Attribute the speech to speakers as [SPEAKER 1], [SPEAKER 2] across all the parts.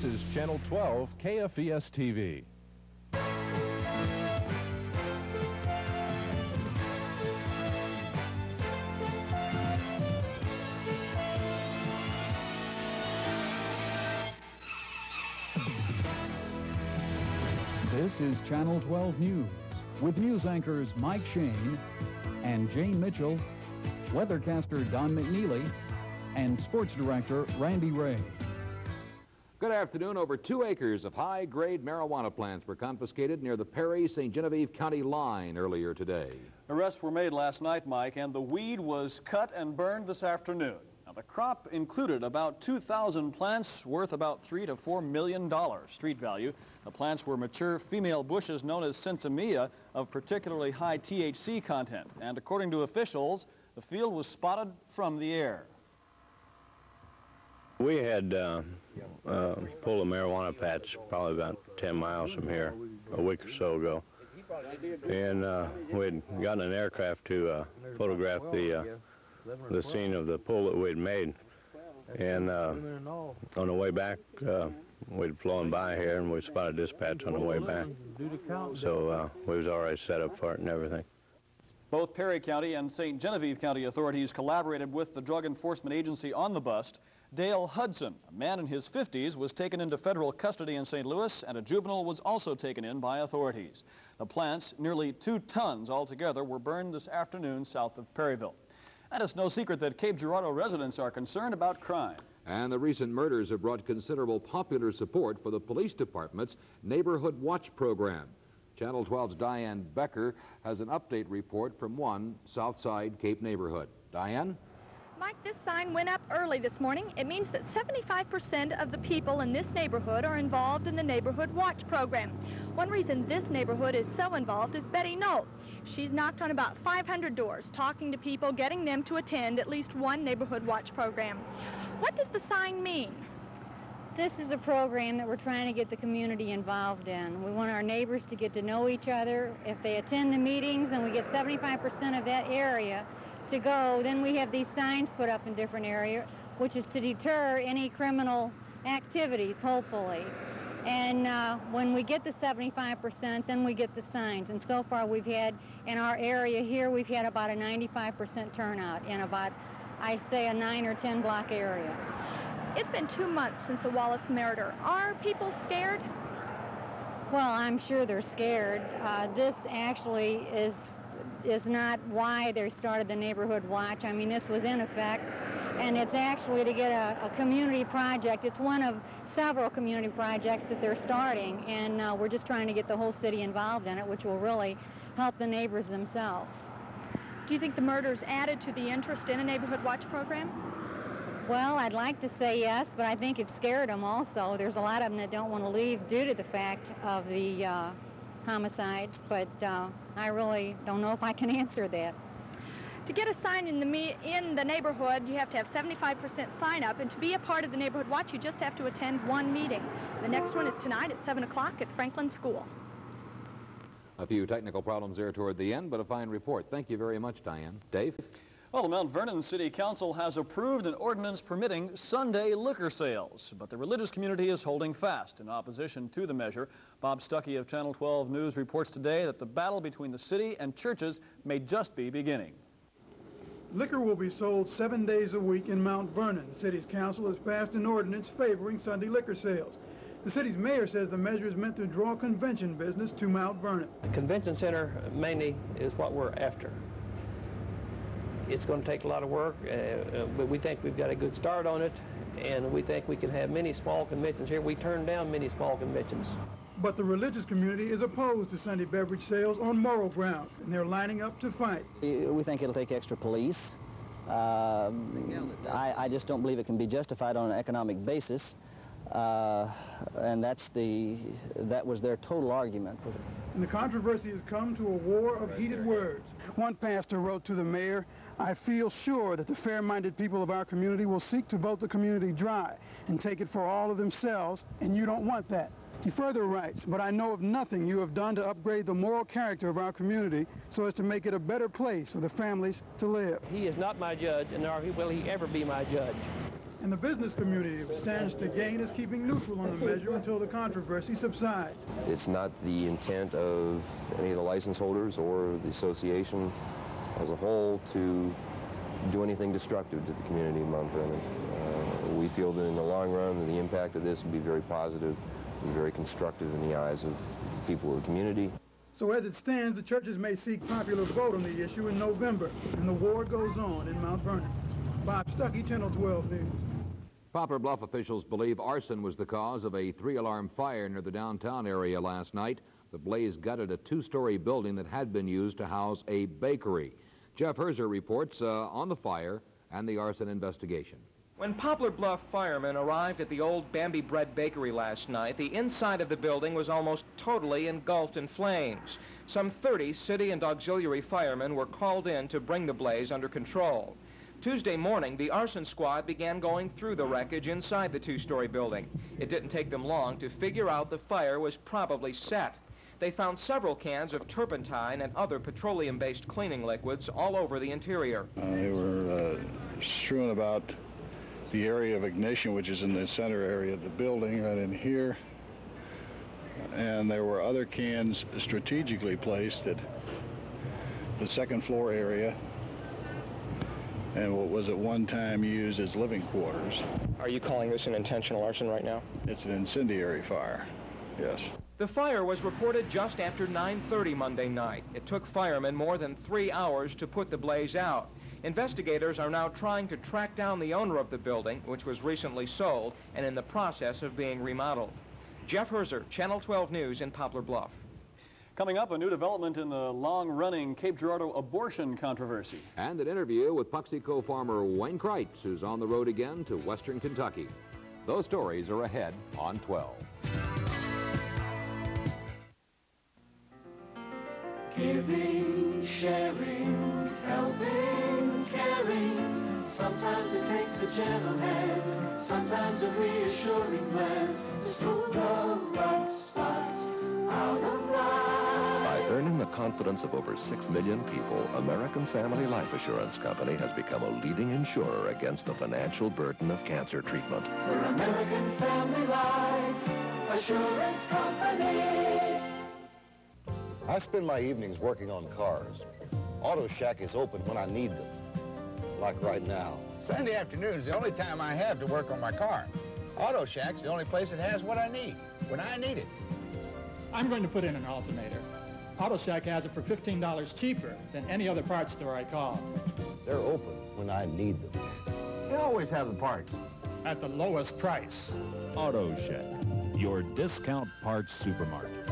[SPEAKER 1] This is Channel 12 KFVS-TV.
[SPEAKER 2] This is Channel 12 News with news anchors Mike Shane and Jane Mitchell, weathercaster Don McNeely, and sports director Randy Ray.
[SPEAKER 3] Good afternoon. Over 2 acres of high-grade marijuana plants were confiscated near the Perry-St. Genevieve County line earlier today.
[SPEAKER 4] Arrests were made last night, Mike, and the weed was cut and burned this afternoon. Now, the crop included about 2,000 plants worth about $3 to $4 million street value. The plants were mature female bushes known as sinsemilla of particularly high THC content. And according to officials, the field was spotted from the air.
[SPEAKER 5] We had pulled a marijuana patch probably about 10 miles from here a week or so ago. And we had gotten an aircraft to photograph the scene of the pull that we'd made. And on the way back, we'd flown by here and we spotted this patch on the way back. So we was already set up for it and everything.
[SPEAKER 4] Both Perry County and St. Genevieve County authorities collaborated with the Drug Enforcement Agency on the bust. Dale Hudson, a man in his 50s, was taken into federal custody in St. Louis, and a juvenile was also taken in by authorities. The plants, nearly 2 tons altogether, were burned this afternoon south of Perryville. And it's no secret that Cape Girardeau residents are concerned about crime.
[SPEAKER 3] And the recent murders have brought considerable popular support for the police department's Neighborhood Watch program. Channel 12's Diane Becker has an update report from one Southside Cape neighborhood. Diane?
[SPEAKER 6] Mike, this sign went up early this morning. It means that 75% of the people in this neighborhood are involved in the Neighborhood Watch program. One reason this neighborhood is so involved is Betty Knoll. She's knocked on about 500 doors, talking to people, getting them to attend at least one Neighborhood Watch program. What does the sign mean?
[SPEAKER 7] This is a program that we're trying to get the community involved in. We want our neighbors to get to know each other. If they attend the meetings and we get 75% of that area to go, then we have these signs put up in different areas, which is to deter any criminal activities, hopefully. And when we get the 75%, then we get the signs. And so far we've had, in our area here, we've had about a 95% turnout in about, I say, a 9 or 10 block area.
[SPEAKER 6] It's been 2 months since the Wallace murder. Are people scared?
[SPEAKER 7] Well, I'm sure they're scared. This actually is not why they started the Neighborhood Watch. I mean, this was in effect, and it's actually to get a community project. It's one of several community projects that they're starting, and we're just trying to get the whole city involved in it, which will really help the neighbors themselves.
[SPEAKER 6] Do you think the murders added to the interest in a Neighborhood Watch program?
[SPEAKER 7] Well, I'd like to say yes, but I think it scared them also. There's a lot of them that don't want to leave due to the fact of the homicides, but I really don't know if I can answer that.
[SPEAKER 6] To get a sign in the neighborhood, you have to have 75% sign up, and to be a part of the Neighborhood Watch, you just have to attend one meeting. The next one is tonight at 7 o'clock at Franklin School.
[SPEAKER 3] A few technical problems there toward the end, but a fine report. Thank you very much, Diane. Dave?
[SPEAKER 4] Well, the Mount Vernon City Council has approved an ordinance permitting Sunday liquor sales, but the religious community is holding fast in opposition to the measure. Bob Stuckey of Channel 12 News reports today that the battle between the city and churches may just be beginning.
[SPEAKER 8] Liquor will be sold 7 days a week in Mount Vernon. The city's council has passed an ordinance favoring Sunday liquor sales. The city's mayor says the measure is meant to draw convention business to Mount Vernon.
[SPEAKER 9] The convention center mainly is what we're after. It's going to take a lot of work, but we think we've got a good start on it, and we think we can have many small conventions here. We turn down many small conventions.
[SPEAKER 8] But the religious community is opposed to Sunday beverage sales on moral grounds, and they're lining up to fight.
[SPEAKER 10] We think it'll take extra police. I just don't believe it can be justified on an economic basis, and that was their total argument.
[SPEAKER 8] And the controversy has come to a war of heated words. One pastor wrote to the mayor, "I feel sure that the fair-minded people of our community will seek to vote the community dry and take it for all of themselves, and you don't want that." He further writes, "But I know of nothing you have done to upgrade the moral character of our community so as to make it a better place for the families to live."
[SPEAKER 9] He is not my judge, and nor will he ever be my judge.
[SPEAKER 8] and the business community who stands to gain is keeping neutral on the measure until the controversy subsides.
[SPEAKER 11] It's not the intent of any of the license holders or the association as a whole to do anything destructive to the community of Mount Vernon. We feel that in the long run, the impact of this will be very positive and very constructive in the eyes of the people of the community.
[SPEAKER 8] So as it stands, the churches may seek popular vote on the issue in November, and the war goes on in Mount Vernon. Bob Stuckey, Channel 12 News.
[SPEAKER 3] Poplar Bluff officials believe arson was the cause of a 3-alarm fire near the downtown area last night. The blaze gutted a 2-story building that had been used to house a bakery. Jeff Herzer reports on the fire and the arson investigation.
[SPEAKER 12] When Poplar Bluff firemen arrived at the old Bambi Bread Bakery last night, the inside of the building was almost totally engulfed in flames. Some 30 city and auxiliary firemen were called in to bring the blaze under control. Tuesday morning, the arson squad began going through the wreckage inside the 2-story building. It didn't take them long to figure out the fire was probably set. They found several cans of turpentine and other petroleum-based cleaning liquids all over the interior.
[SPEAKER 13] They were strewn about the area of ignition, which is in the center area of the building, right in here. And there were other cans strategically placed at the second floor area and what was at one time used as living quarters.
[SPEAKER 12] Are you calling this an intentional arson right now?
[SPEAKER 13] It's an incendiary fire, yes.
[SPEAKER 12] The fire was reported just after 9:30 Monday night. It took firemen more than 3 hours to put the blaze out. Investigators are now trying to track down the owner of the building, which was recently sold and in the process of being remodeled. Jeff Herzer, Channel 12 News in Poplar Bluff.
[SPEAKER 4] Coming up, a new development in the long-running Cape Girardeau abortion controversy.
[SPEAKER 3] And an interview with Puxico farmer Wayne Kreitz, who's on the road again to western Kentucky. Those stories are ahead on 12.
[SPEAKER 14] Giving, sharing, helping, caring. Sometimes it takes a gentle hand, sometimes a reassuring glance to smooth the rough spots out of life.
[SPEAKER 15] By earning the confidence of over 6 million people, American Family Life Assurance Company has become a leading insurer against the financial burden of cancer treatment.
[SPEAKER 14] We're American Family Life Assurance Company.
[SPEAKER 16] I spend my evenings working on cars. Auto Shack is open when I need them, like right now.
[SPEAKER 17] Sunday afternoon is the only time I have to work on my car. Auto Shack's the only place that has what I need, when I need it.
[SPEAKER 18] I'm going to put in an alternator. Auto Shack has it for $15 cheaper than any other parts store I call.
[SPEAKER 16] They're open when I need them.
[SPEAKER 17] They always have the parts.
[SPEAKER 18] At the lowest price.
[SPEAKER 19] Auto Shack, your discount parts supermarket.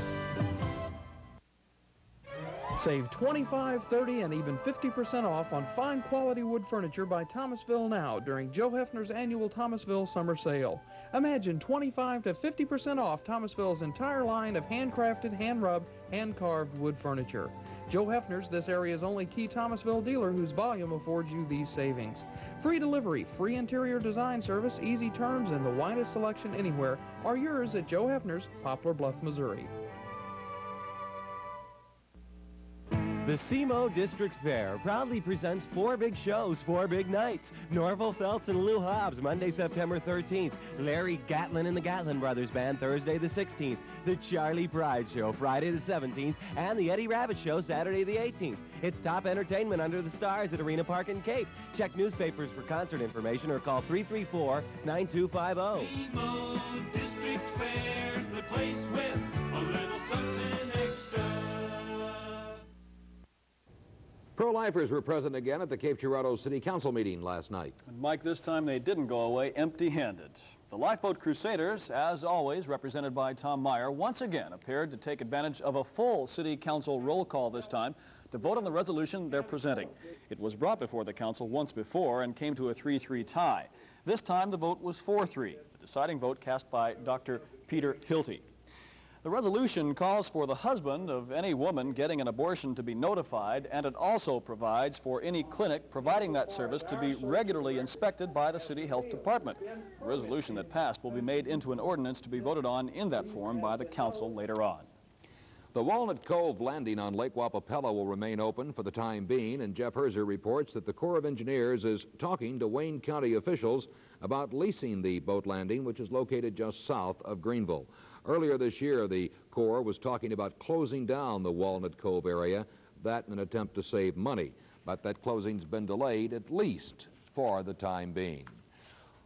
[SPEAKER 20] Save 25, 30, and even 50% off on fine quality wood furniture by Thomasville now during Joe Hefner's annual Thomasville Summer Sale. Imagine 25 to 50% off Thomasville's entire line of handcrafted, hand-rubbed, hand-carved wood furniture. Joe Hefner's, this area's only key Thomasville dealer whose volume affords you these savings. Free delivery, free interior design service, easy terms, and the widest selection anywhere are yours at Joe Hefner's, Poplar Bluff, Missouri.
[SPEAKER 21] The SEMO District Fair proudly presents 4 big shows, 4 big nights. Narvel, Feltz, and Lou Hobbs, Monday, September 13th. Larry Gatlin and the Gatlin Brothers Band, Thursday the 16th. The Charlie Pride Show, Friday the 17th. And the Eddie Rabbit Show, Saturday the 18th. It's top entertainment under the stars at Arena Park in Cape. Check newspapers for concert information or call 334-9250.
[SPEAKER 14] SEMO District Fair, the place with a little something extra.
[SPEAKER 3] Pro-lifers were present again at the Cape Girardeau City Council meeting last night.
[SPEAKER 4] And Mike, this time they didn't go away empty-handed. The Lifeboat Crusaders, as always, represented by Tom Meyer, once again appeared to take advantage of a full City Council roll call this time to vote on the resolution they're presenting. It was brought before the Council once before and came to a 3-3 tie. This time the vote was 4-3, the deciding vote cast by Dr. Peter Hilty. The resolution calls for the husband of any woman getting an abortion to be notified, and it also provides for any clinic providing that service to be regularly inspected by the City Health Department. The resolution that passed will be made into an ordinance to be voted on in that form by the Council later on.
[SPEAKER 3] The Walnut Cove landing on Lake Wapapella will remain open for the time being, and Jeff Herzer reports that the Corps of Engineers is talking to Wayne County officials about leasing the boat landing, which is located just south of Greenville. Earlier this year, the Corps was talking about closing down the Walnut Cove area, that in an attempt to save money. But that closing's been delayed, at least for the time being.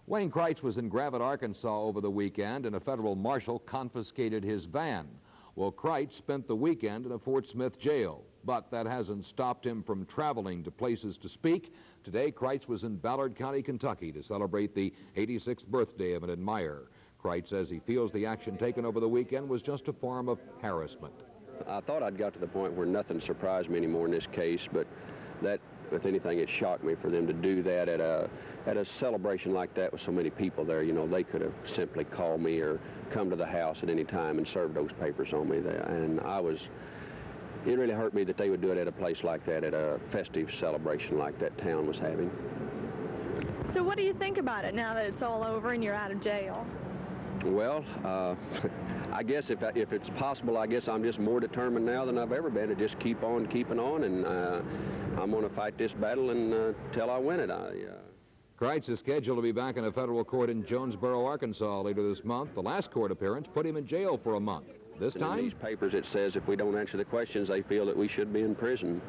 [SPEAKER 3] Wayne Kreitz was in Gravette, Arkansas over the weekend, and a federal marshal confiscated his van. Well, Kreitz spent the weekend in a Fort Smith jail, but that hasn't stopped him from traveling to places to speak. Today, Kreitz was in Ballard County, Kentucky, to celebrate the 86th birthday of an admirer. Kreitz says he feels the action taken over the weekend was just a form of harassment.
[SPEAKER 1] I thought I'd got to the point where nothing surprised me anymore in this case, but that, if anything, it shocked me for them to do that at a celebration like that with so many people there. You know, they could have simply called me or come to the house at any time and served those papers on me there. And it really hurt me that they would do it at a place like that, at a festive celebration like that town was having.
[SPEAKER 6] So what do you think about it now that it's all over and you're out of jail?
[SPEAKER 1] Well, I guess if it's possible, I guess I'm just more determined now than I've ever been to just keep on keeping on, and I'm going to fight this battle until I win it.
[SPEAKER 3] Kreitz is scheduled to be back in a federal court in Jonesboro, Arkansas later this month. The last court appearance put him in jail for a month. This time?
[SPEAKER 1] In these papers it says if we don't answer the questions, they feel that we should be in prison.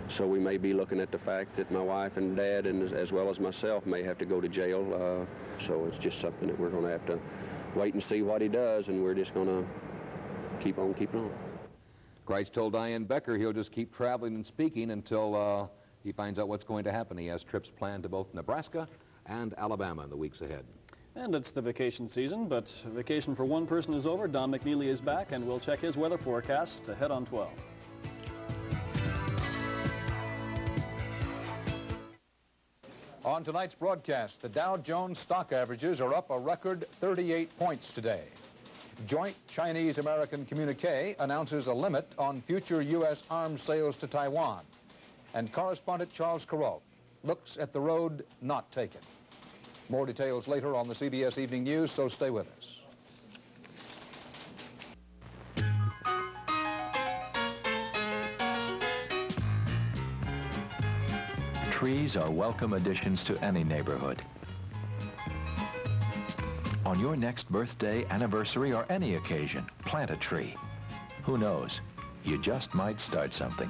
[SPEAKER 1] So we may be looking at the fact that my wife and dad, and as well as myself, may have to go to jail. So it's just something that we're going to have to wait and see what he does, and we're just going to keep on keeping on.
[SPEAKER 3] Kreitz told Diane Becker he'll just keep traveling and speaking until he finds out what's going to happen. He has trips planned to both Nebraska and Alabama in the weeks ahead.
[SPEAKER 4] And it's the vacation season, but vacation for one person is over. Don McNeely is back, and we'll check his weather forecast ahead on 12.
[SPEAKER 22] On tonight's broadcast, the Dow Jones stock averages are up a record 38 points today. Joint Chinese-American communique announces a limit on future U.S. arms sales to Taiwan. And correspondent Charles Carrault looks at the road not taken. More details later on the CBS Evening News, so stay with us.
[SPEAKER 23] Trees are welcome additions to any neighborhood. On your next birthday, anniversary, or any occasion, plant a tree. Who knows? You just might start something.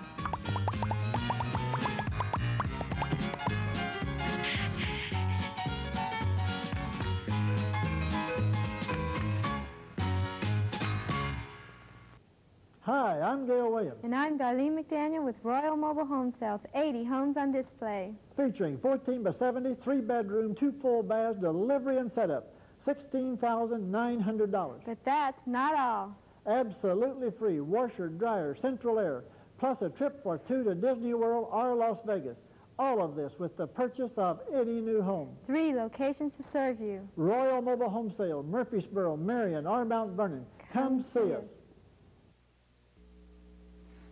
[SPEAKER 24] Hi, I'm Gail Williams.
[SPEAKER 25] And I'm Darlene McDaniel with Royal Mobile Home Sales. 80 homes on display.
[SPEAKER 24] Featuring 14 by 70, 3-bedroom, 2 full baths, delivery and setup. $16,900.
[SPEAKER 25] But that's not all.
[SPEAKER 24] Absolutely free washer, dryer, central air, plus a trip for 2 to Disney World or Las Vegas. All of this with the purchase of any new home.
[SPEAKER 25] 3 locations to serve you.
[SPEAKER 24] Royal Mobile Home Sale, Murfreesboro, Marion, or Mount Vernon. Come see us.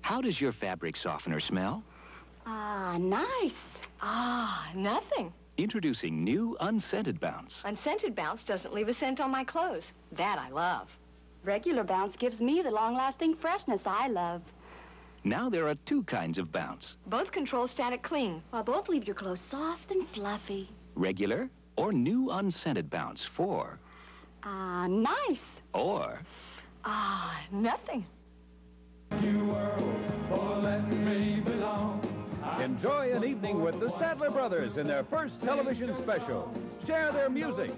[SPEAKER 26] How does your fabric softener smell?
[SPEAKER 27] Ah, nice. Ah, nothing.
[SPEAKER 26] Introducing new Unscented Bounce.
[SPEAKER 27] Unscented Bounce doesn't leave a scent on my clothes. That I love. Regular Bounce gives me the long-lasting freshness I love.
[SPEAKER 26] Now there are 2 kinds of Bounce.
[SPEAKER 27] Both control static cling, while both leave your clothes soft and fluffy.
[SPEAKER 26] Regular or new Unscented Bounce for...
[SPEAKER 27] Ah, nice.
[SPEAKER 26] Or...
[SPEAKER 27] Ah, nothing.
[SPEAKER 28] Enjoy an evening with the Statler Brothers in their first television special. Share their music,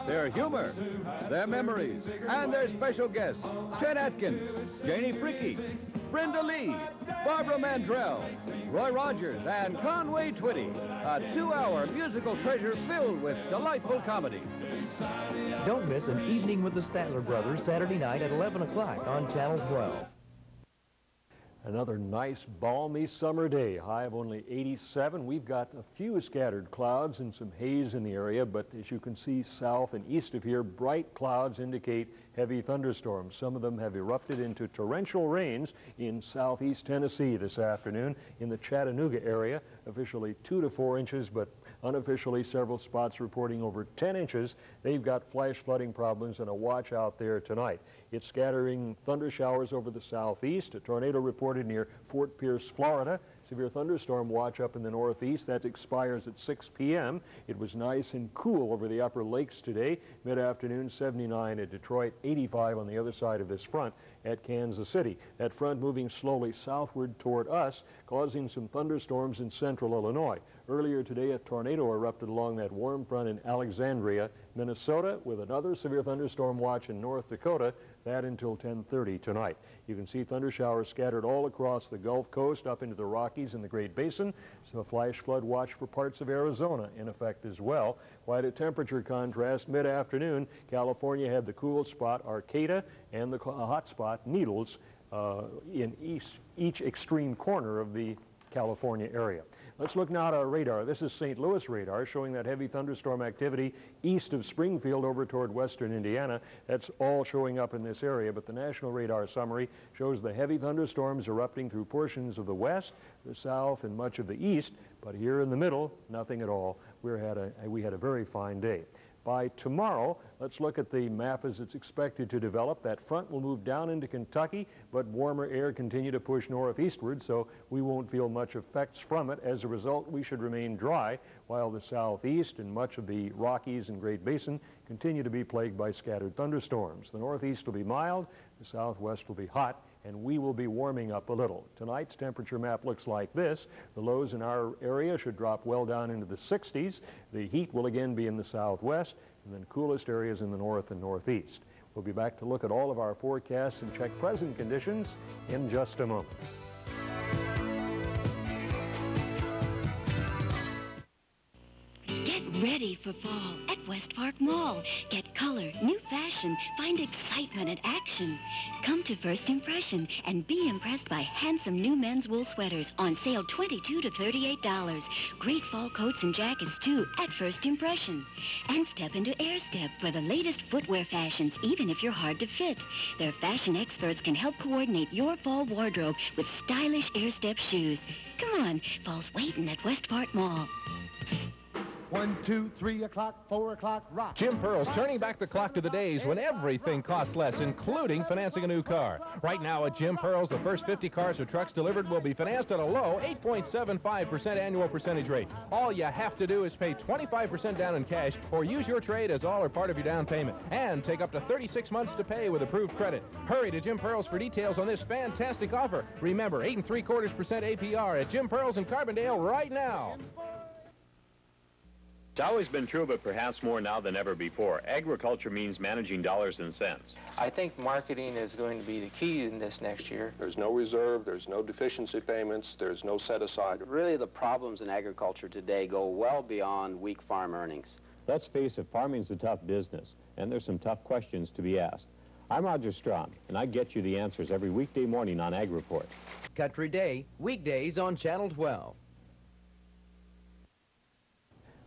[SPEAKER 28] their humor, their memories, and their special guests, Chet Atkins, Janie Fricke, Brenda Lee, Barbara Mandrell, Roy Rogers, and Conway Twitty. A 2-hour musical treasure filled with delightful comedy.
[SPEAKER 29] Don't miss an evening with the Statler Brothers Saturday night at 11 o'clock on Channel 12.
[SPEAKER 30] Another nice, balmy summer day. High of only 87. We've got a few scattered clouds and some haze in the area, but as you can see south and east of here, bright clouds indicate heavy thunderstorms. Some of them have erupted into torrential rains in southeast Tennessee this afternoon. In the Chattanooga area, officially 2 to 4 inches, but Unofficially, several spots reporting over 10 inches. They've got flash flooding problems and a watch out there tonight. It's scattering thunder showers over the southeast. A tornado reported near Fort Pierce, Florida. Severe thunderstorm watch up in the northeast. That expires at 6 p.m. It was nice and cool over the upper lakes today. Mid-afternoon, 79 at Detroit, 85 on the other side of this front at Kansas City. That front moving slowly southward toward us, causing some thunderstorms in central Illinois. Earlier today, a tornado erupted along that warm front in Alexandria, Minnesota, with another severe thunderstorm watch in North Dakota, that until 10:30 tonight. You can see thunder showers scattered all across the Gulf Coast, up into the Rockies and the Great Basin. So a flash flood watch for parts of Arizona in effect as well. Quite a temperature contrast. Mid-afternoon, California had the cool spot, Arcata, and the hot spot, Needles, in each extreme corner of the California area. Let's look now at our radar. This is St. Louis radar showing that heavy thunderstorm activity east of Springfield over toward western Indiana. That's all showing up in this area, but the national radar summary shows the heavy thunderstorms erupting through portions of the west, the south, and much of the east, but here in the middle, nothing at all. We had a very fine day. By tomorrow, let's look at the map as it's expected to develop. That front will move down into Kentucky, but warmer air continue to push northeastward, so we won't feel much effects from it. As a result, we should remain dry, while the southeast and much of the Rockies and Great Basin continue to be plagued by scattered thunderstorms. The northeast will be mild, the southwest will be hot, and we will be warming up a little. Tonight's temperature map looks like this. The lows in our area should drop well down into the 60s. The heat will again be in the southwest, and then coolest areas in the north and northeast. We'll be back to look at all of our forecasts and check present conditions in just a moment.
[SPEAKER 2] Get ready for fall at West Park Mall. Get color, new fashion, find excitement and action. Come to First Impression and be impressed by handsome new men's wool sweaters on sale $22 to $38. Great fall coats and jackets too at First Impression. And step into Airstep for the latest footwear fashions, even if you're hard to fit. Their fashion experts can help coordinate your fall wardrobe with stylish Airstep shoes. Come on, fall's waiting at West Park Mall.
[SPEAKER 5] 1, 2, 3 o'clock, 4 o'clock, rock.
[SPEAKER 7] Jim Pearl's turning back the clock to the days when everything cost less, including financing a new car. Right now at Jim Pearl's, the first 50 cars or trucks delivered will be financed at a low 8.75% annual percentage rate. All you have to do is pay 25% down in cash or use your trade as all or part of your down payment. And take up to 36 months to pay with approved credit. Hurry to Jim Pearl's for details on this fantastic offer. Remember, 8 3/4% APR at Jim Pearl's in Carbondale right now.
[SPEAKER 8] It's always been true, but perhaps more now than ever before. Agriculture means managing dollars and cents.
[SPEAKER 9] I think marketing is going to be the key in this next year.
[SPEAKER 10] There's no reserve, there's no deficiency payments, there's no set-aside.
[SPEAKER 11] Really, the problems in agriculture today go well beyond weak farm earnings.
[SPEAKER 8] Let's face it, farming's a tough business, and there's some tough questions to be asked. I'm Roger Strong, and I get you the answers every weekday morning on Ag Report.
[SPEAKER 12] Country Day, weekdays on Channel 12.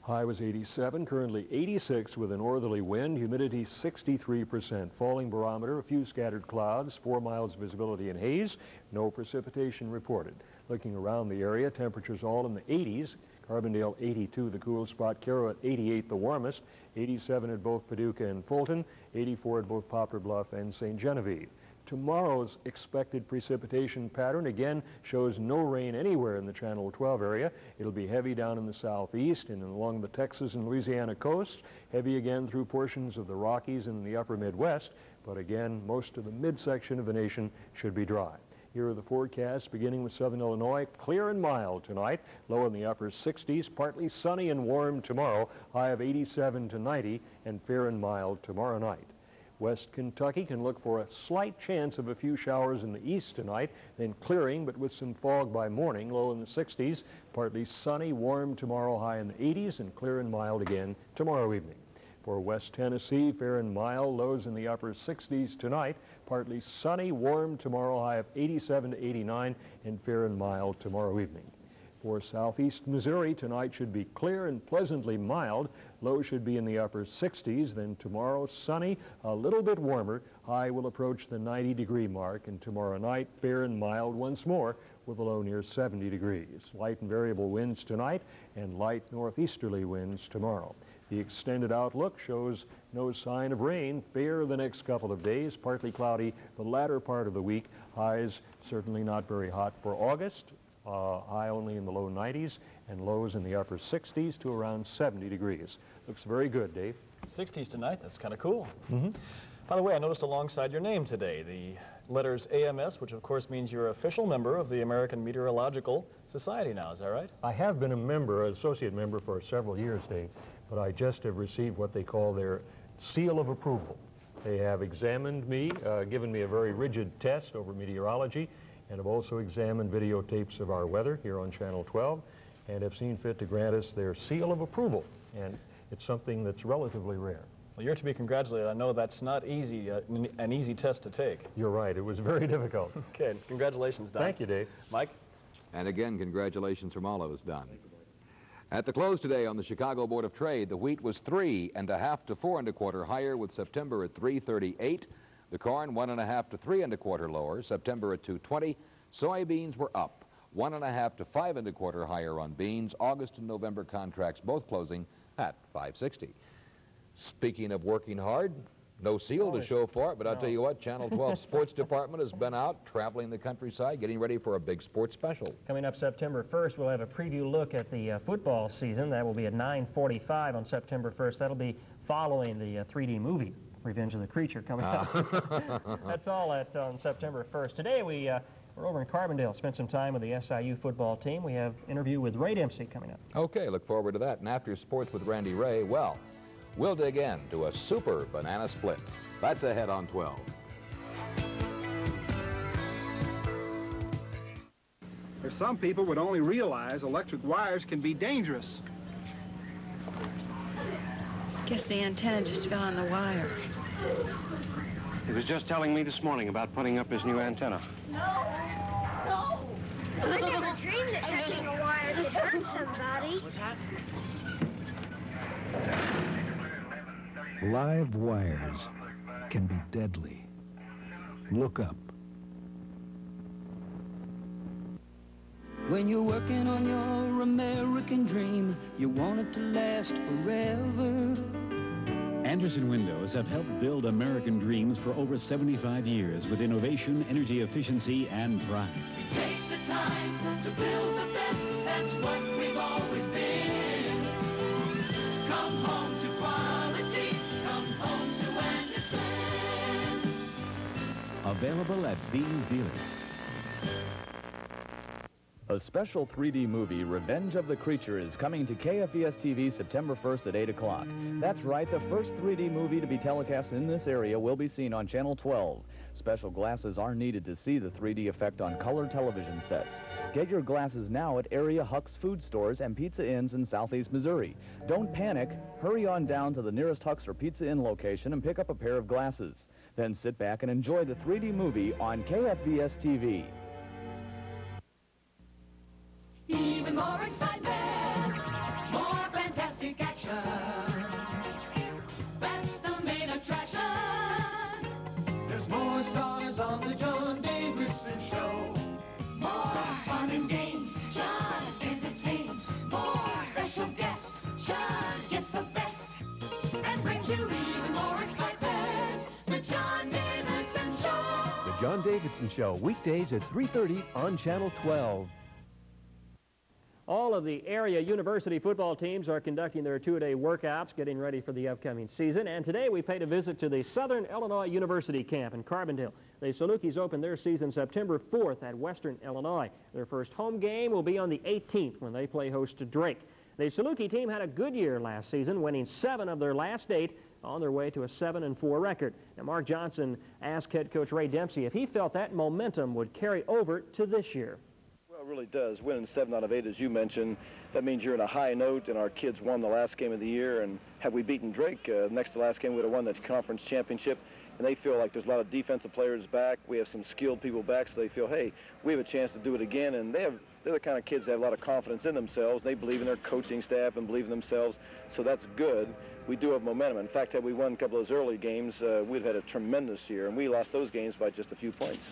[SPEAKER 30] High was 87, currently 86 with a northerly wind, humidity 63%. Falling barometer, a few scattered clouds, 4 miles visibility and haze, no precipitation reported. Looking around the area, temperatures all in the 80s. Carbondale 82, the cool spot. Cairo at 88, the warmest. 87 at both Paducah and Fulton. 84 at both Poplar Bluff and St. Genevieve. Tomorrow's expected precipitation pattern again shows no rain anywhere in the Channel 12 area. It'll be heavy down in the southeast and along the Texas and Louisiana coast. Heavy again through portions of the Rockies and the upper Midwest. But again, most of the midsection of the nation should be dry. Here are the forecasts beginning with southern Illinois. Clear and mild tonight, low in the upper 60s, partly sunny and warm tomorrow, high of 87 to 90, and fair and mild tomorrow night. West Kentucky can look for a slight chance of a few showers in the east tonight, then clearing but with some fog by morning, low in the 60s, partly sunny, warm tomorrow, high in the 80s, and clear and mild again tomorrow evening. For West Tennessee, fair and mild, lows in the upper 60s tonight, partly sunny, warm tomorrow, high of 87 to 89, and fair and mild tomorrow evening. For southeast Missouri, tonight should be clear and pleasantly mild. Low should be in the upper 60s. Then tomorrow, sunny, a little bit warmer. High will approach the 90-degree mark. And tomorrow night, fair and mild once more, with a low near 70 degrees. Light and variable winds tonight and light northeasterly winds tomorrow. The extended outlook shows no sign of rain. Fair the next couple of days, partly cloudy the latter part of the week. Highs certainly not very hot for August. High only in the low 90s and lows in the upper 60s to around 70 degrees. Looks very good, Dave.
[SPEAKER 4] 60s tonight, that's kind of cool.
[SPEAKER 30] Mm-hmm.
[SPEAKER 4] By the way, I noticed alongside your name today the letters AMS, which of course means you're an official member of the American Meteorological Society now, is that right?
[SPEAKER 30] I have been a member, an associate member for several years, Dave, but I just have received what they call their seal of approval. They have examined me, given me a very rigid test over meteorology, and have also examined videotapes of our weather here on Channel 12, and have seen fit to grant us their seal of approval, and it's something that's relatively rare.
[SPEAKER 4] Well, you're to be congratulated. I know that's not easy, an easy test to take.
[SPEAKER 30] You're right. It was very difficult.
[SPEAKER 4] Okay. Congratulations, Don.
[SPEAKER 30] Thank you, Dave.
[SPEAKER 4] Mike?
[SPEAKER 3] And again, congratulations from all of us, Don. At the close today on the Chicago Board of Trade, the wheat was 3.5 to 4 1/4 higher, with September at 3.38. The corn 1.5 to 3 1/4 lower, September at 2.20. Soybeans were up 1.5 to 5 1/4 higher on beans. August and November contracts both closing at 5.60. Speaking of working hard, no seal to show for it, but I'll tell you what, Channel 12 Sports Department has been out traveling the countryside, getting ready for a big sports special.
[SPEAKER 6] Coming up September 1st, we'll have a preview look at the football season. That will be at 9:45 on September 1st. That'll be following the 3D movie, Revenge of the Creature, coming out. That's all on September 1st. Today, we're over in Carbondale, spent some time with the SIU football team. We have an interview with Ray Dempsey coming up.
[SPEAKER 3] Okay, look forward to that. And after sports with Randy Ray, well, we'll dig in to a super banana split. That's ahead on 12.
[SPEAKER 13] There's some people would only realize electric wires can be dangerous.
[SPEAKER 14] Guess the antenna just fell on the wire.
[SPEAKER 15] He was just telling me this morning about putting up his new antenna.
[SPEAKER 16] No! I never dreamed that touching a wire could hurt somebody. What's that?
[SPEAKER 17] Live wires can be deadly. Look up.
[SPEAKER 18] When you're working on your American dream, you want it to last forever.
[SPEAKER 19] Anderson Windows have helped build American dreams for over 75 years with innovation, energy efficiency, and pride.
[SPEAKER 16] Take the time to build the best. That's what we've always been. Come home to quality. Come home to Anderson.
[SPEAKER 19] Available at these dealers.
[SPEAKER 20] A special 3D movie, Revenge of the Creature, is coming to KFVS-TV September 1st at 8 o'clock. That's right, the first 3D movie to be telecast in this area will be seen on Channel 12. Special glasses are needed to see the 3D effect on color television sets. Get your glasses now at area Huck's food stores and Pizza Inns in Southeast Missouri. Don't panic. Hurry on down to the nearest Huck's or Pizza Inn location and pick up a pair of glasses. Then sit back and enjoy the 3D movie on KFVS-TV.
[SPEAKER 16] Even more excitement, more fantastic action. That's the main attraction. There's more stars on the John Davidson show. More fun and games, John entertains. More special guests, John gets the best and brings you even more excitement. The John Davidson Show.
[SPEAKER 29] The John Davidson Show, weekdays at 3:30 on Channel 12.
[SPEAKER 6] All of the area university football teams are conducting their two-a-day workouts, getting ready for the upcoming season. And today we paid a visit to the Southern Illinois University camp in Carbondale. The Salukis open their season September 4th at Western Illinois. Their first home game will be on the 18th when they play host to Drake. The Saluki team had a good year last season, winning 7 of their last 8 on their way to a 7-4 record. Now, Mark Johnson asked head coach Ray Dempsey if he felt that momentum would carry over to this year.
[SPEAKER 21] Well, it really does. Winning 7 out of 8, as you mentioned, that means you're in a high note, and our kids won the last game of the year. And had we beaten Drake next to last game, we would have won the conference championship. And they feel like there's a lot of defensive players back. We have some skilled people back, so they feel, hey, we have a chance to do it again. And they're the kind of kids that have a lot of confidence in themselves. They believe in their coaching staff and believe in themselves, so that's good. We do have momentum. In fact, had we won a couple of those early games, we'd have had a tremendous year, and we lost those games by just a few points.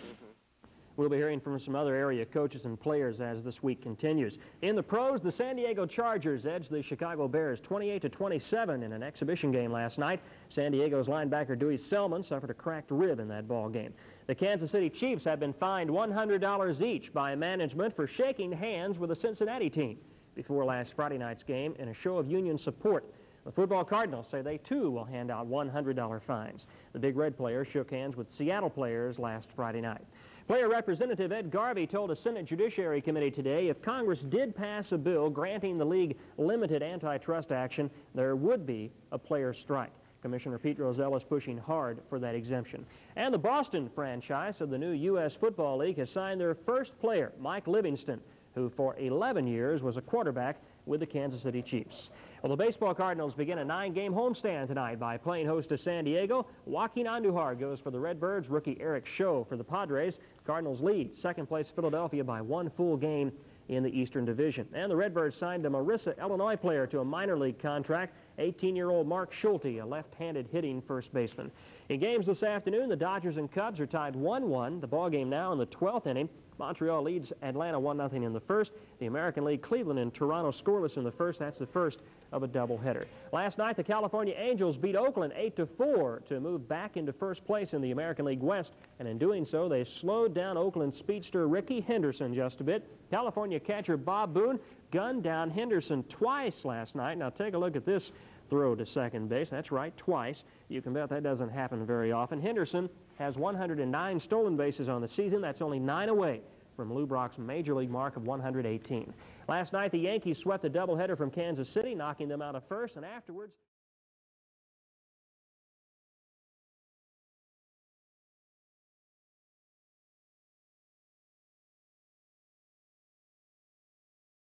[SPEAKER 6] We'll be hearing from some other area coaches and players as this week continues. In the pros, the San Diego Chargers edged the Chicago Bears 28-27 in an exhibition game last night. San Diego's linebacker Dewey Selman suffered a cracked rib in that ball game. The Kansas City Chiefs have been fined $100 each by management for shaking hands with the Cincinnati team before last Friday night's game in a show of union support. The football Cardinals say they, too, will hand out $100 fines. The Big Red players shook hands with Seattle players last Friday night. Player Representative Ed Garvey told a Senate Judiciary Committee today if Congress did pass a bill granting the league limited antitrust action, there would be a player strike. Commissioner Pete Rozelle is pushing hard for that exemption. And the Boston franchise of the new U.S. Football League has signed their first player, Mike Livingston, who for 11 years was a quarterback with the Kansas City Chiefs. Well, the baseball Cardinals begin a 9-game homestand tonight by playing host to San Diego. Joaquin Andujar goes for the Redbirds. Rookie Eric Show for the Padres. Cardinals lead second place Philadelphia by 1 full game in the Eastern Division. And the Redbirds signed a Marissa, Illinois player to a minor league contract, 18-year-old Mark Schulte, a left-handed hitting first baseman. In games this afternoon, the Dodgers and Cubs are tied 1-1. The ball game now in the 12th inning. Montreal leads Atlanta 1-0 in the first. The American League, Cleveland and Toronto scoreless in the first. That's the first of a doubleheader. Last night, the California Angels beat Oakland 8-4 to move back into first place in the American League West, and in doing so, they slowed down Oakland speedster Ricky Henderson just a bit. California catcher Bob Boone gunned down Henderson twice last night. Now take a look at this throw to second base. That's right, twice. You can bet that doesn't happen very often. Henderson has 109 stolen bases on the season. That's only 9 away from Lou Brock's major league mark of 118. Last night, the Yankees swept a doubleheader from Kansas City, knocking them out of first, and afterwards